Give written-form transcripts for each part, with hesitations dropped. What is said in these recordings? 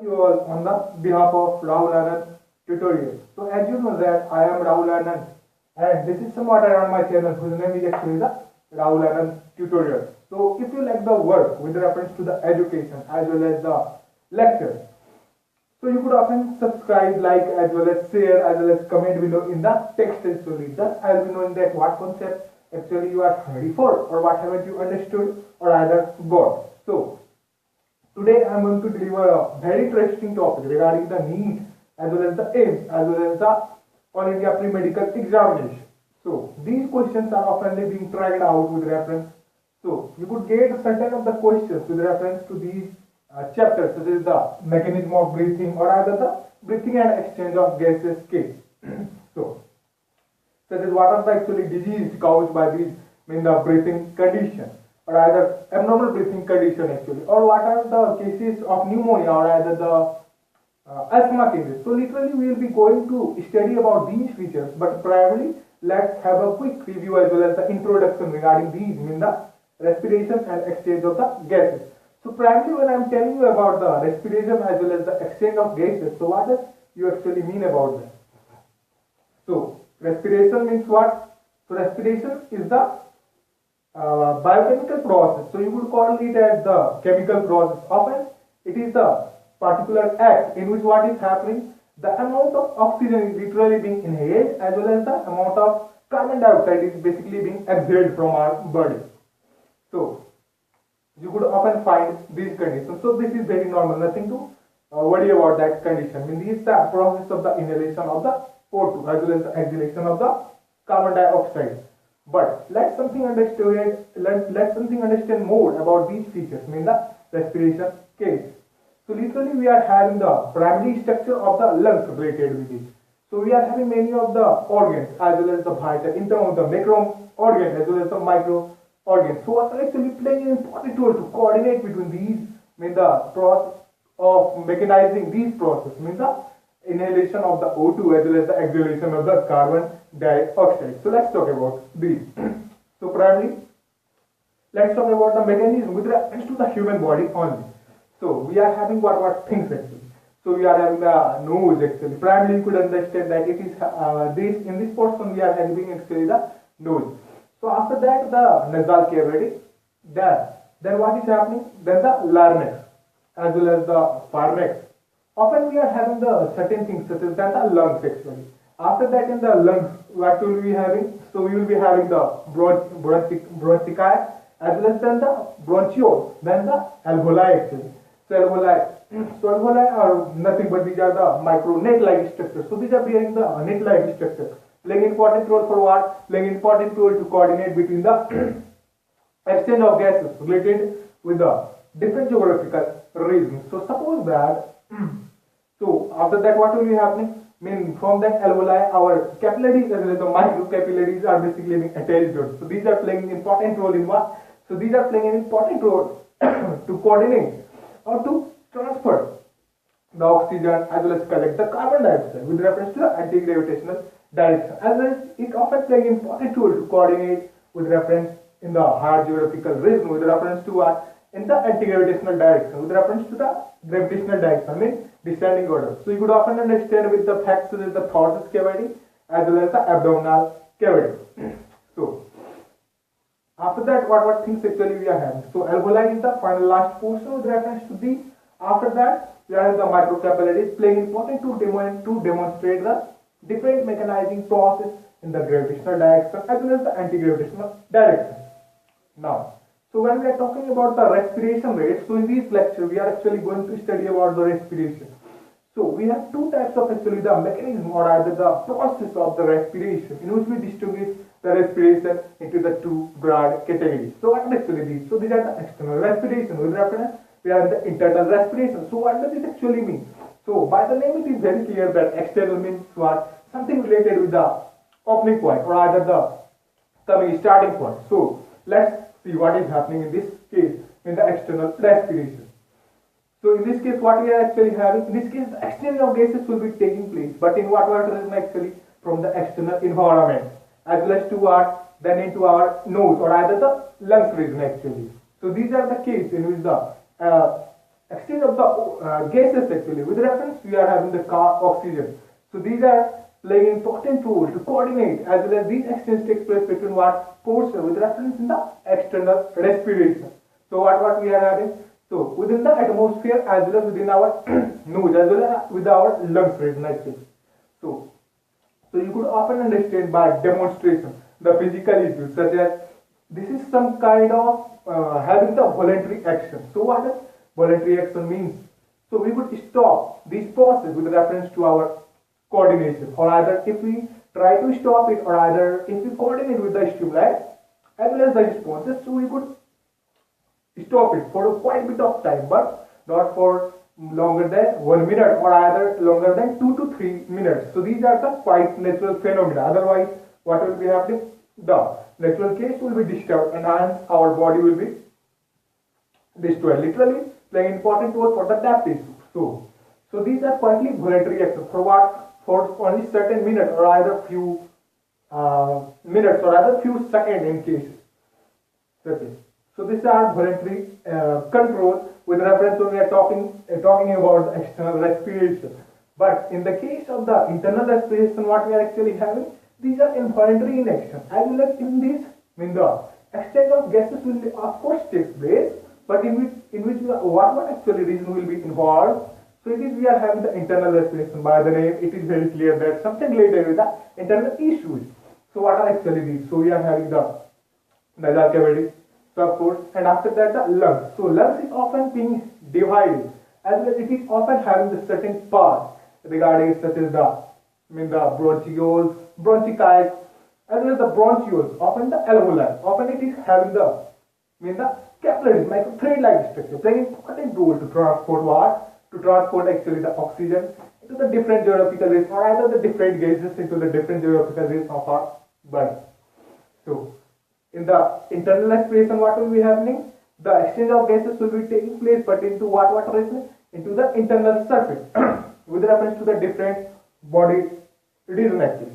You all on the behalf of Rahul Anand tutorial. So as you know that I am Rahul Anand and this is somewhat around my channel whose name is actually the Rahul Anand tutorial. So if you like the work with reference to the education as well as the lecture, so you could often subscribe, like, as well as share, as well as comment below in the text actually. Thus I will be knowing that what concept actually you are ready for or what haven't you understood or either got. So today I am going to deliver a very interesting topic regarding the NEET as well as the AIMS as well as the All India Pre-Medical Examination. So these questions are often being tried out with reference. So you could get certain of the questions with reference to these chapters such as the mechanism of breathing or either the breathing and exchange of gases case. So such as what are the actually disease caused by these the breathing condition or either abnormal breathing condition actually, or what are the cases of pneumonia or either the asthma cases. So literally we will be going to study about these features, but primarily let's have a quick review as well as the introduction regarding these the respiration and exchange of the gases. So primarily when I am telling you about the respiration as well as the exchange of gases, so what does you actually mean about that? So respiration means what? So respiration is the biochemical process. So you would call it as the chemical process. Often it is the particular act in which what is happening, the amount of oxygen is literally being inhaled as well as the amount of carbon dioxide is basically being exhaled from our body. So you could often find these conditions. So this is very normal, nothing to worry about that condition. I mean, this is the process of the inhalation of the O2 as well as the exhalation of the carbon dioxide. But let something understand more about these features, I mean the respiration case. So literally we are having the primary structure of the lungs related with it. So we are having many of the organs as well as the vital in terms of the macro organ as well as the micro organs. So what are actually playing an important role to coordinate between these, I mean the process of mechanizing these processes, I mean the inhalation of the O2 as well as the exhalation of the carbon dioxide. So let's talk about these. So primarily, let's talk about the mechanism with reference to the human body only. So we are having what things actually. So we are having the nose actually. Primarily you could understand that it is this in this portion we are having actually the nose. So after that the nasal cavity, then what is happening? Then the larynx as well as the pharynx. Often we are having the certain things such as that the lungs actually. After that in the lungs, what will we be having? So we will be having the bronchi as well as then the bronchioles, then the alveoli actually. So alveoli are nothing but these are the micro net-like structures. So these are bearing the net-like structure, playing important role for what? Playing important role to coordinate between the exchange of gases related with the different geographical regions. So suppose that so after that what will be happening? I mean from that alveoli our capillaries as well as the micro capillaries are basically being attached to it. So these are playing an important role in what? So these are playing an important role to coordinate or to transfer the oxygen as well as collect the carbon dioxide with reference to the anti-gravitational direction, as well as it often playing an important role to coordinate with reference in the higher geographical region with reference to what? In the anti-gravitational direction with reference to the gravitational direction, I mean descending order. So you could often understand with the facts such as the thoracic cavity as well as the abdominal cavity. So after that what things actually we are having? So alveoli is the final last portion with reference to the. After that we are in the microcapillaries playing important to demonstrate the different mechanizing process in the gravitational direction as well as the anti-gravitational direction. Now, so when we are talking about the respiration rate, so in this lecture we are actually going to study about the respiration. So we have two types of actually the mechanism or either the process of the respiration in which we distinguish the respiration into the two broad categories. So what are actually these? So these are the external respiration with reference we are in the internal respiration. So what does it actually mean? So by the name it is very clear that external means what? Something related with the opening point or either the coming starting point. So let's see what is happening in this case in the external respiration. So in this case what we are actually having, in this case the exchange of gases will be taking place, but in what region actually? From the external environment as well as to what? Then into our nose or either the lungs region actually. So these are the case in which the exchange of the gases actually. With reference, we are having the oxygen. So these are playing an important role to coordinate, as well as these exchange takes place between what portion with reference in the external respiration. So what we are having? So within the atmosphere as well as within our nose as well as with our lungs region actually. So you could often understand by demonstration the physical issues such as this is some kind of having the voluntary action. So what does voluntary action means? So we would stop this process with reference to our coordination, or either if we try to stop it, or either if we coordinate with the stimuli as well as the responses, so we could stop it for quite a bit of time, but not for longer than 1 minute or either longer than 2 to 3 minutes. So these are the quite natural phenomena. Otherwise, what will be happening? The natural case will be disturbed and hence our body will be destroyed. Literally playing important role for the death issue. So these are partly voluntary actions for what? For only certain minutes or either few minutes or either few seconds in cases. Okay. So these are voluntary control with reference when we are talking about the external respiration. But in the case of the internal respiration, what we are actually having, these are involuntary in action. As well as in this, the exchange of gases will be, of course take place, but in which what actually reason will be involved. So it is we are having the internal respiration. By the name, it is very clear that something related with the internal issues. So what are actually these? So we are having the nasal cavity, so of course, and after that the lungs. So lungs is often being divided, as well as it is often having the certain parts regarding such as the bronchioles, bronchitis, as well as the bronchioles, often the alveoli. Often it is having the capillaries, like thread-like structure, playing important role to transport what? To transport actually the oxygen into the different geographical regions, or either the different gases into the different geographical regions of our body. So in the internal respiration, what will be happening? The exchange of gases will be taking place, but into what region? Into the internal surface with reference to the different body region actually.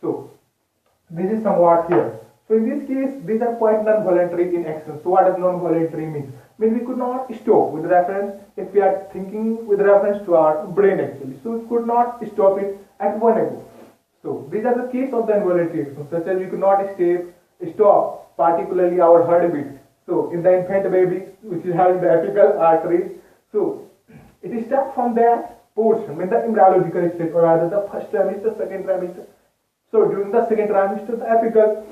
So this is somewhat here. So in this case, these are quite non-voluntary in action. So what does non-voluntary mean? Means we could not stop with reference if we are thinking with reference to our brain actually. So we could not stop it at one go. So these are the case of the involuntary action, such as we could not stop particularly our heartbeat. So in the infant baby, which is having the apical arteries, so it starts from that portion, the embryological state, or either the first trimester, second trimester. So during the second trimester, the apical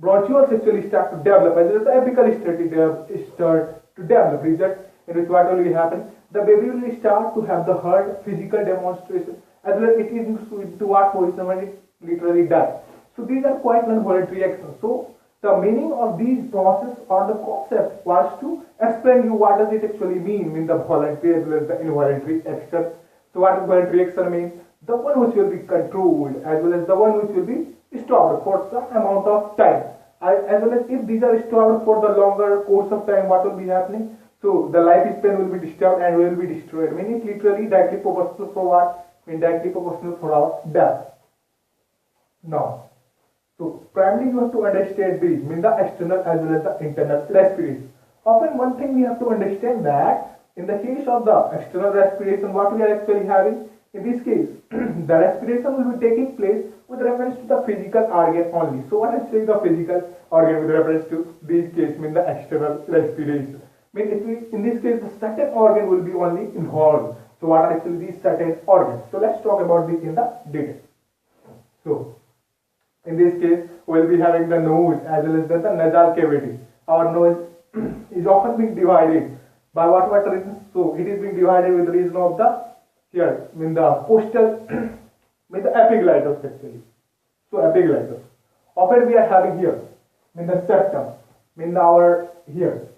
bronchioles actually start to develop, as well as the apical start to develop, result in which what will happen? The baby will start to have the heart physical demonstration, as well as it is into what position when it literally dies. So these are quite non-voluntary actions. So the meaning of these process or the concept was to explain you what does it actually mean in the voluntary as well as the involuntary action. So what does voluntary action mean? The one which will be controlled as well as the one which will be stopped for some amount of time. As well as if these are stopped for the longer course of time, what will be happening? So the lifespan will be disturbed and will be destroyed. Meaning literally directly proportional for what? Directly proportional for our death. Now, so primarily you have to understand these, the external as well as the internal respiration. Often one thing we have to understand that in the case of the external respiration, what we are actually having in this case, the respiration will be taking place with reference to the physical organ only. So what is actually the physical organ with reference to this case, the external respiration? In this case, the certain organ will be only involved. So what are actually these certain organs? So let's talk about this in the detail. So in this case, we will be having the nose as well as the nasal cavity. Our nose is often being divided by what reason? So it is being divided with the reason of the here, the postal, the epiglottis actually. So epiglottis. Often we are having here, the septum, our here,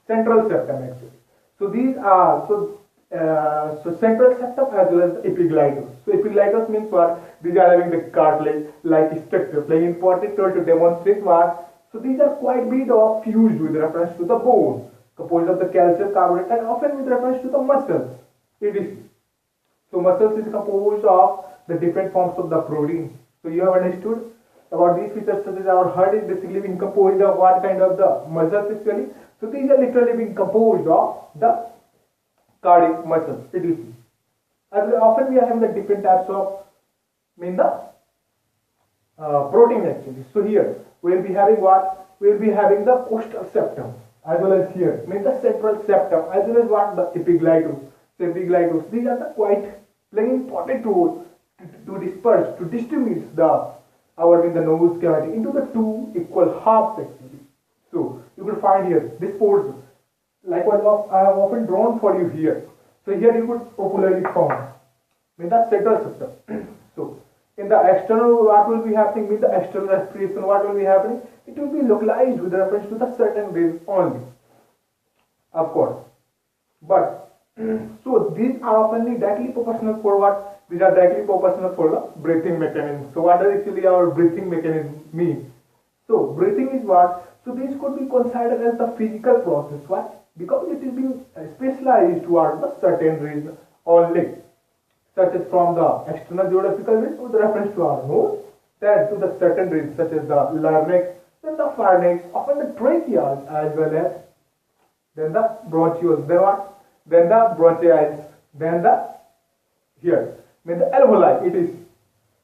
central septum actually. So these are so central septum as well as the epiglottis. So epiglottis means what? These are having the cartilage-like structure, playing important role to demonstrate what. So these are quite bit of fused with reference to the bone, composed of the calcium carbonate, and often with reference to the muscles. It is. So muscles is composed of the different forms of the protein. So you have understood about these features, such as our heart is basically being composed of what kind of the muscles actually. So these are literally being composed of the cardiac muscles. It is. As often we are having the different types of the protein actually. So here we will be having what? We will be having the costal septum as well as here the central septum as well as what? The epiglottis. So epiglottis. These are the quite playing important role to disperse, to distribute our in the nose cavity into the two equal halves actually. So you will find here this portion. Likewise, I have often drawn for you here. So here you could popularly found the central septum. So in the external, what will be happening with the external respiration? What will be happening? It will be localized with reference to the certain region only, of course. But so these are often directly proportional for what? These are directly proportional for the breathing mechanism. So what does actually our breathing mechanism mean? So breathing is what? So this could be considered as the physical process. Why? Because it is being specialized towards the certain region only, such as from the external geographical region with reference to our nose, then to the certain region such as the larynx, then the pharynx, often the tracheal as well as then the bronchioles, then what? Then the bronchials, then the here, then the alveoli. It is.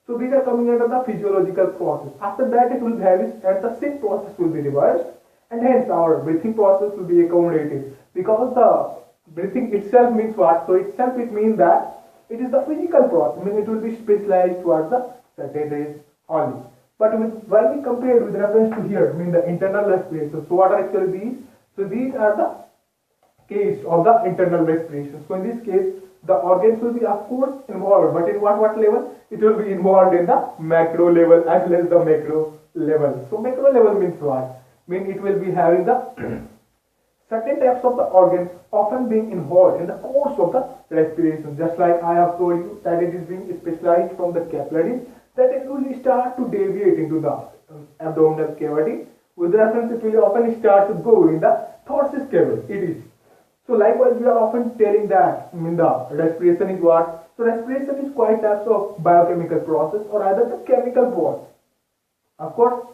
So these are coming under the physiological process. After that it will be heavy and the same process will be reversed, and hence our breathing process will be accommodated, because the breathing itself means what? So itself it means that it is the physical process. I mean it will be specialized towards the certain region only. But when we compare with reference to here, the internal respiration. So what are actually these? So these are the case of the internal respiration. So in this case, the organs will be of course involved, but in what level? It will be involved in the macro level as well as the macro level. So macro level means what? It will be having the certain types of the organs often being involved in the course of the respiration. Just like I have told you that it is being specialized from the capillaries, that it will start to deviate into the abdominal cavity. With reference, it will often start to go in the thoracic cavity. It is. So likewise, we are often telling that the respiration is what? So respiration is quite types of biochemical process or either the chemical process. Of course,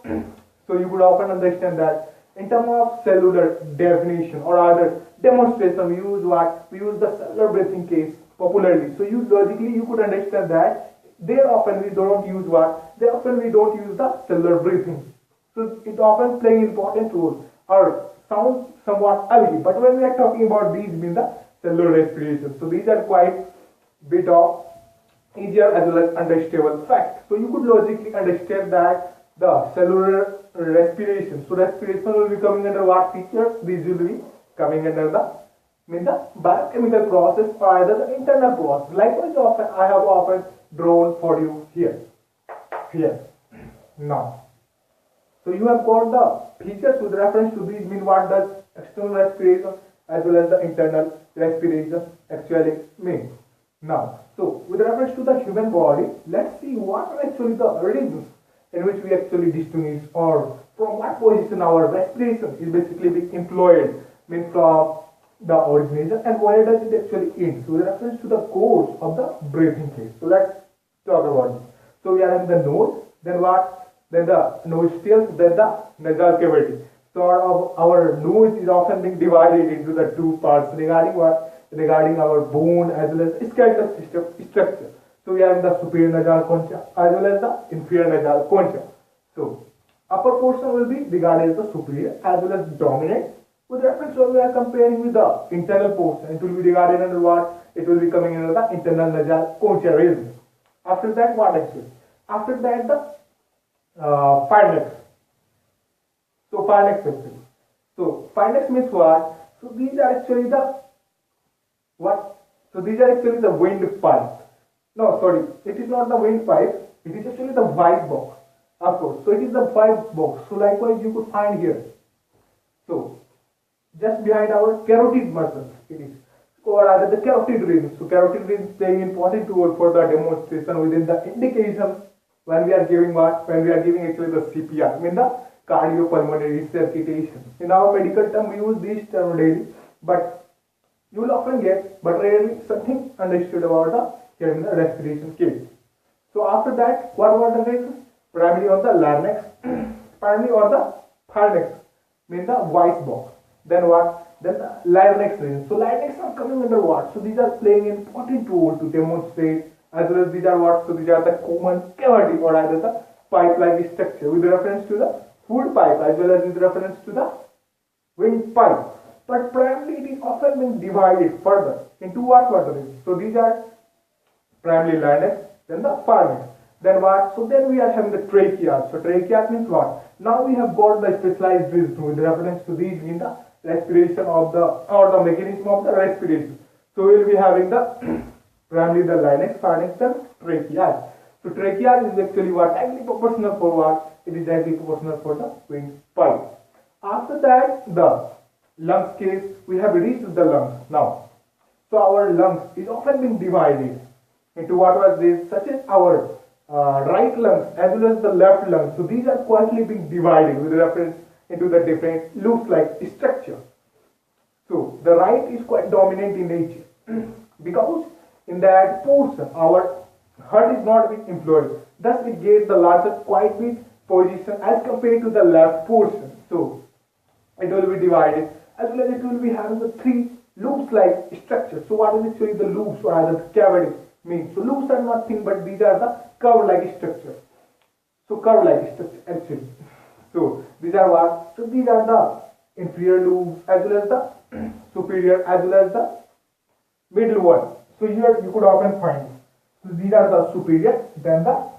so you could often understand that in terms of cellular definition or either demonstration, we use what? We use the cellular breathing case popularly. So logically you could understand that there often we don't use what? There often we don't use the cellular breathing. So it often playing important role or sounds somewhat ugly. But when we are talking about these the cellular respiration, so these are quite bit of easier as well as understandable fact. So you could logically understand that the cellular respiration. So respiration will be coming under what features? These will be coming under the biochemical process or either the internal process. Likewise, I have often drawn for you here. Now. So you have got the features with reference to these what does external respiration as well as the internal respiration actually mean. Now, so with reference to the human body, let's see what are actually the reasons in which we actually distinguish or from what position our respiration is basically being employed from the origination and where does it actually end. So with reference to the course of the breathing case. So let's talk about it. So we are in the nose, then what? Then the nostrils, then the nasal cavity. So our nose is often being divided into the two parts regarding what? Regarding our bone as well as skeletal system structure. So we have the superior nasal concha as well as the inferior nasal concha. So upper portion will be regarded as the superior as well as dominant. With reference to we are comparing with the internal portion, it will be regarded under what? It will be coming under the internal nasal concha region. After that, what actually? After that, the pharynx. So pharynx actually. So pharynx means what? So these are actually the what? So these are actually the windpipe. No, sorry, it is not the windpipe. It is actually the white box. Of course. So it is the white box. So likewise you could find here. So just behind our carotid muscles, it is. Or rather the carotid region. So carotid region is playing important role for the demonstration within the indication when we are giving what? When we are giving actually the CPR, the cardiopulmonary resuscitation. In our medical term, we use this term daily, but you will often get, but rarely, something understood about the here in the respiration case. So after that, what were the reasons? Primarily on the larynx, primarily on the pharynx, the voice box. Then what? Then the larynx region. So larynx are coming under what? So these are playing an important role to demonstrate, as well as these are what? So these are the common cavity or either the pipe-like structure with reference to the food pipe as well as with reference to the windpipe. But primarily it is often being divided further into what further? So these are primarily larynx, then the pharynx. Then what? So then we are having the trachea. So trachea means what? Now we have got the specialized reason with reference to these in the respiration of the or the mechanism of the respiration. So we will be having the primarily the larynx, pharynx, and trachea. So trachea is actually what? Directly proportional for what? It is directly proportional for the windpipe. After that, the lungs case, we have reached the lungs now. So our lungs is often being divided into what was this, such as our right lungs as well as the left lungs. So these are quietly being divided with reference into the different loop-like structure. So the right is quite dominant in nature because in that portion our heart is not being employed. Thus it gets the larger quite big position as compared to the left portion. So it will be divided as well as it will be having the three loops-like structure. So what is actually the loops or either the cavity means? So loops are nothing but these are the curve-like structure. So curve-like structure actually. So these are what? So these are the inferior loops as well as the superior as well as the middle one. So here you could often find. So these are the superior, then the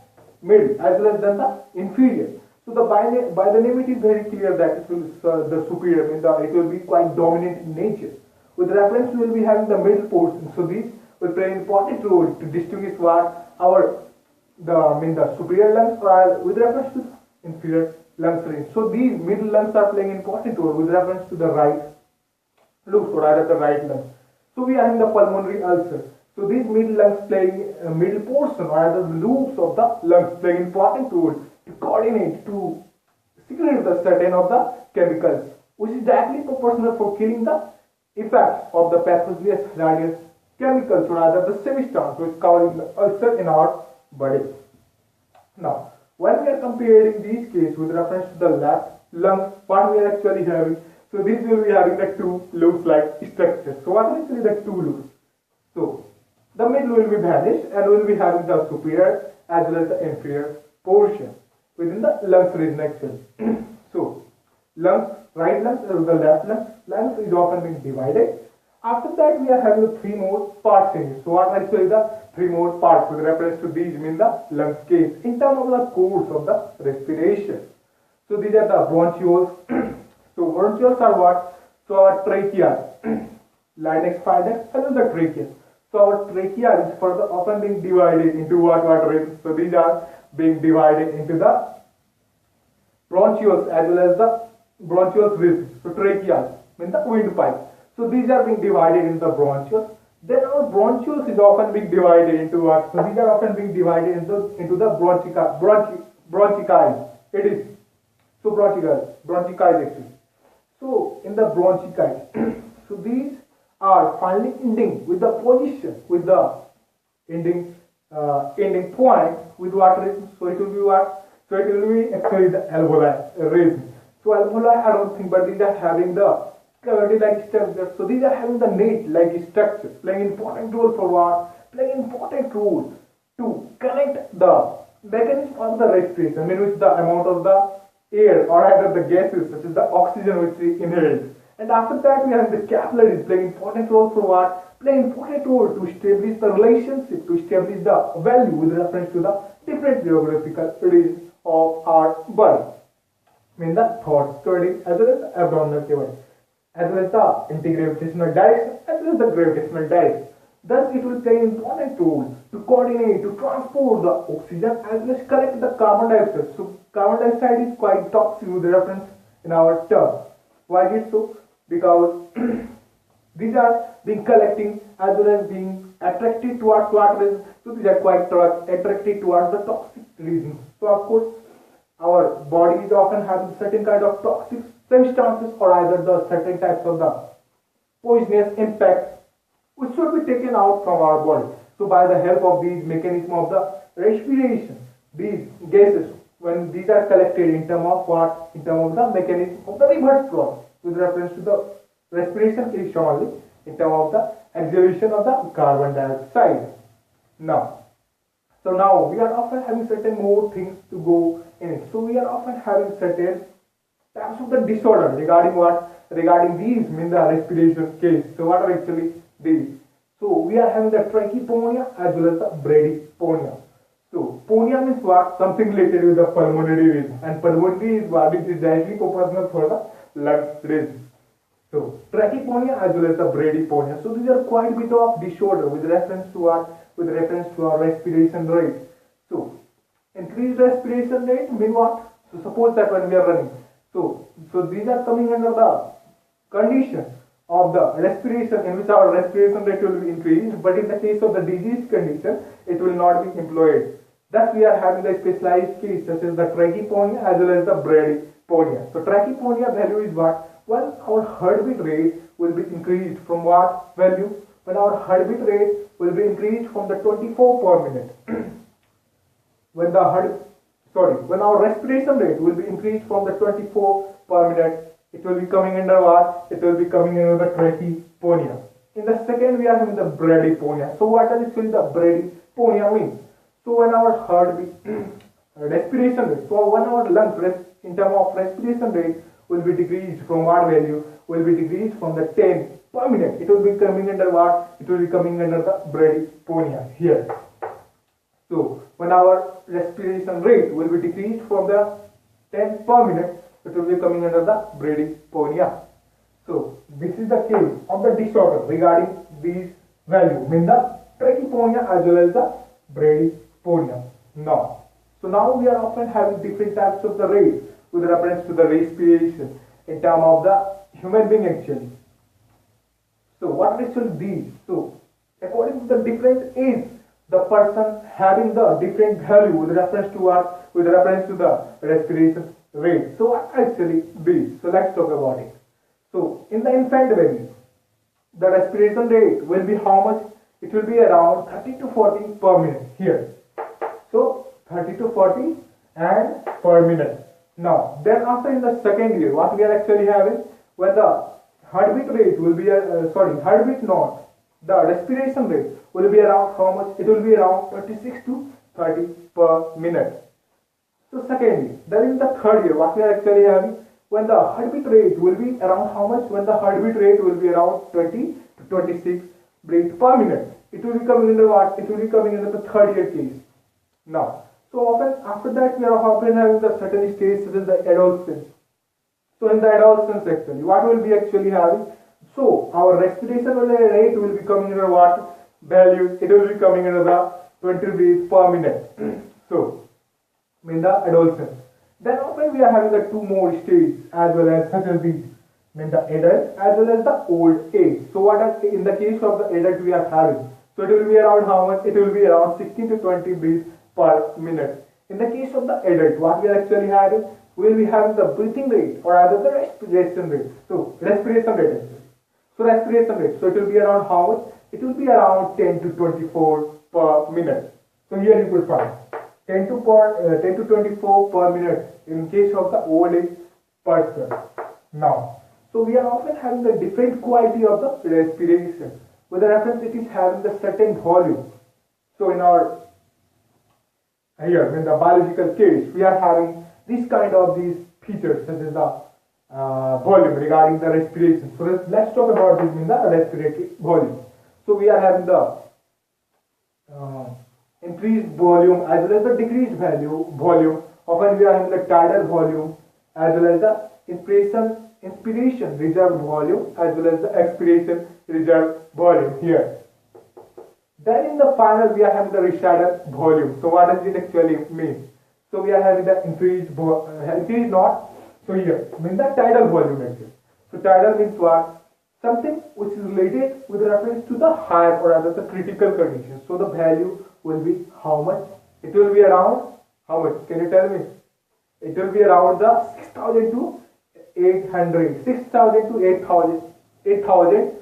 middle as well as then the inferior. So the by the name it is very clear that it will the superior means it will be quite dominant in nature. With reference we will be having the middle portion. So these will play an important role to distinguish what our the superior lungs are with reference to inferior lungs range. So these middle lungs are playing an important role with reference to the right loops or either the right lungs. So we are in the pulmonary ulcer. So these middle lungs playing middle portion or either the loops of the lungs playing important role to coordinate to secrete the certain of the chemicals which is directly proportional for killing the effects of the pathogenous radius chemicals or either the substance which covering the ulcer in our body. Now when we are comparing these cases with reference to the left lung, what we are actually having, so this will be having the two loops-like structures. So what are actually the two loops? So the middle will be vanished and we will be having the superior as well as the inferior portion within the lungs region actually. So lungs, right lungs and the left lungs is often being divided. After that we are having three more parts in it. So what are actually the three more parts with reference to these in the lungs case in terms of the course of the respiration. So these are the bronchioles. So bronchioles are what? So our trachea, larynx, pharynx and the trachea. So our trachea is further often being divided into what regions. So these are being divided into the bronchioles as well as the bronchioles region. So trachea means the windpipe. So these are being divided into the bronchioles. Then our bronchioles is often being divided into what? So these are often being divided into the bronchicae. It is. So bronchicae actually. So in the bronchicae, so these are finally ending with the position, with the ending point with what region? So it will be what? So it will be actually the alveoli region. So alveoli I don't think, but these are having the cavity-like structure. So these are having the net-like structure, playing important role for what? Playing important role to connect the mechanism of the respiration, in which the amount of the air or either the gases such as the oxygen which we inhale. And after that we have the capillaries playing important role for what? Playing important role to establish the relationship, to establish the value with reference to the different geographical regions of our body. I mean the throat, sternum as well as the abdominal cavity, as well as the anti-gravitational direction as well as the gravitational direction. Thus it will play an important role to coordinate, to transport the oxygen as well as collect the carbon dioxide. So carbon dioxide is quite toxic with reference in our term. Why is it so? Because these are being collecting as well as being attracted towards what region. So these are quite attracted towards the toxic regions. So of course our bodies often have certain kind of toxic substances or either the certain types of the poisonous impact which should be taken out from our body. So by the help of these mechanism of the respiration, these gases, when these are collected in terms of what? In terms of the mechanism of the reverse flow. with reference to the respiration case only in terms of the exhalation of the carbon dioxide. Now we are often having certain more things to go in it. So we are often having certain types of the disorder regarding what? Regarding these mean the respiration case. So what are actually these? So we are having the trachypnea as well as the bradypnea. So pneumonia means what? Something related with the pulmonary region, and pulmonary is what? It is directly proportional for the lung region. So trachypnea as well as the bradypnea. So these are quite a bit of disorder with reference to what? With reference to our respiration rate. So increased respiration rate mean what? So suppose that when we are running. So these are coming under the condition of the respiration in which our respiration rate will be increased, but in the case of the disease condition, it will not be employed. Thus, we are having the specialized case such as the trachypnea as well as the bradypnea. So trachypnea value is what? When our heartbeat rate will be increased from what value? When our heartbeat rate will be increased from the 24 per minute. when our respiration rate will be increased from the 24 per minute, it will be coming under what? It will be coming under the trachypnea. In the second, we are having the bradypnea. So what does actually the bradypnea mean? So when our heartbeat respiration rate, so when our lungs in terms of respiration rate will be decreased from what value? Will be decreased from the 10 per minute. It will be coming under what? It will be coming under the bradypnea here. So when our respiration rate will be decreased from the 10 per minute, it will be coming under the bradypnea. So this is the case of the disorder regarding these values, mean the trachypnea as well as the bradypnea. Now we are often having different types of the rate with reference to the respiration in terms of the human being actually. So what are actually these? So according to the different age, the person having the different value with reference to what? With reference to the respiration rate. So what actually these? So let's talk about it. So in the infant baby, the respiration rate will be how much? It will be around 30 to 40 per minute here. So 30 to 40 and per minute. Now then after in the second year, what we are actually having? When the heartbeat rate will be the respiration rate will be around how much? It will be around 26 to 30 per minute. So secondly, then in the third year, what we are actually having? When the heartbeat rate will be around how much? When the heartbeat rate will be around 20 to 26 beats per minute. It will be coming under what? It will be coming under the third year case. Now, so often after that we are often having the certain stage such as the adolescence. So in the adolescence actually, what will be actually having? So our respiration rate will be coming under what value? It will be coming under the 20 beats per minute. So in the adolescence. Then often we are having the two more stages as well as such as these. In the adult as well as the old age. So what are, in the case of the adult we are having? So it will be around how much? It will be around 16 to 20 beats per minute. In the case of the adult, what we are actually having? We will be having the breathing rate or rather the respiration rate. So respiration rate actually. So respiration rate. So it will be around how much? It will be around 10 to 24 per minute. So here you could find 10 to 24 per minute in case of the old age person. Now, so we are often having the different quality of the respiration. With the reference, it is having the certain volume. So in our here in the biological case, we are having this kind of these features such as the volume regarding the respiration. So let's talk about this in the respiratory volume. So we are having the increased volume as well as the decreased volume. Often we are having the tidal volume as well as the inspiration reserved volume as well as the expiration reserved volume here. Then in the final we are having the recital volume. So what does it actually mean? So we are having the increased not. So here means the tidal volume actually. So tidal means what? Something which is related with reference to the higher or rather the critical condition. So the value will be how much? It will be around how much? Can you tell me? It will be around the 6,000 to 800, 6,000 to 8,000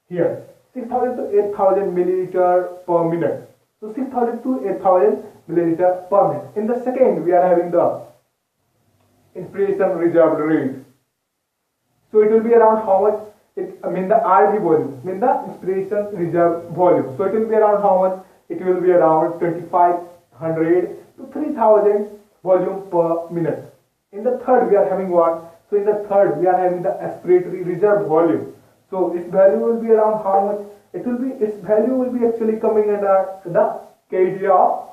here. 6,000 to 8,000 milliliter per minute. So 6,000 to 8,000 milliliter per minute. In the second, we are having the inspiration reserved rate. So it will be around how much? I mean the RV volume, I mean the inspiration reserve volume. So it will be around how much? It will be around 2500 to 3000 volume per minute. In the third we are having what? So in the third we are having the aspiratory reserve volume. So its value will be around how much? Its value will be actually coming under the kg of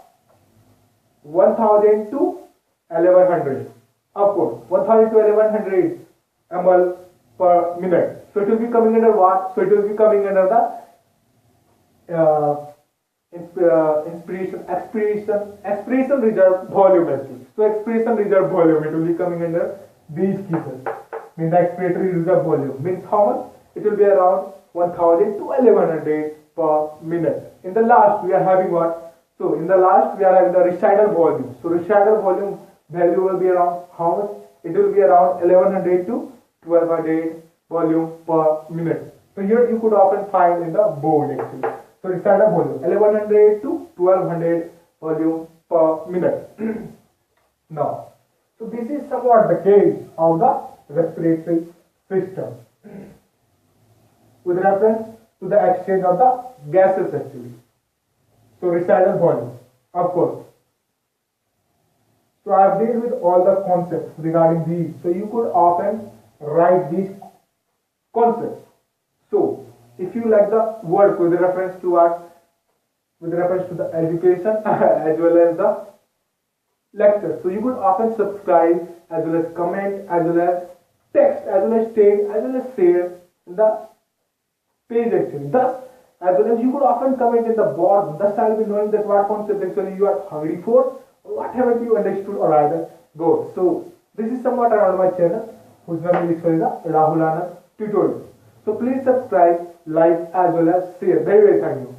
1000 to 1100. Of course, 1000 to 1100 ml per minute. So it will be coming under what? So it will be coming under the expiration reserve volume actually. So expiration reserve volume, it will be coming under these cases. Means the expiratory reserve volume means how much? It will be around 1000 to 1100 per minute. In the last we are having what? So in the last we are having the recital volume. So recital volume value will be around how much? It will be around 1100 to 1200 volume per minute. So here you could often find in the board actually. So recital volume 1100 to 1200 volume per minute. Now, so this is somewhat the case of the respiratory system with reference to the exchange of the gases actually. So recital volume, of course. So I have dealt with all the concepts regarding these. So you could often write these concepts. So if you like the work with reference to what? With reference to the education as well as the lectures. So you could often subscribe as well as comment as well as text as well as tag as well as share the page actually. Thus, as well as you could often comment in the board. Thus I will be knowing that what concept actually you are hungry for, or what haven't you understood or either go. So this is somewhat around my channel, whose name is Rahul Anand Tutorial. So please subscribe, like as well as share. Very thank you.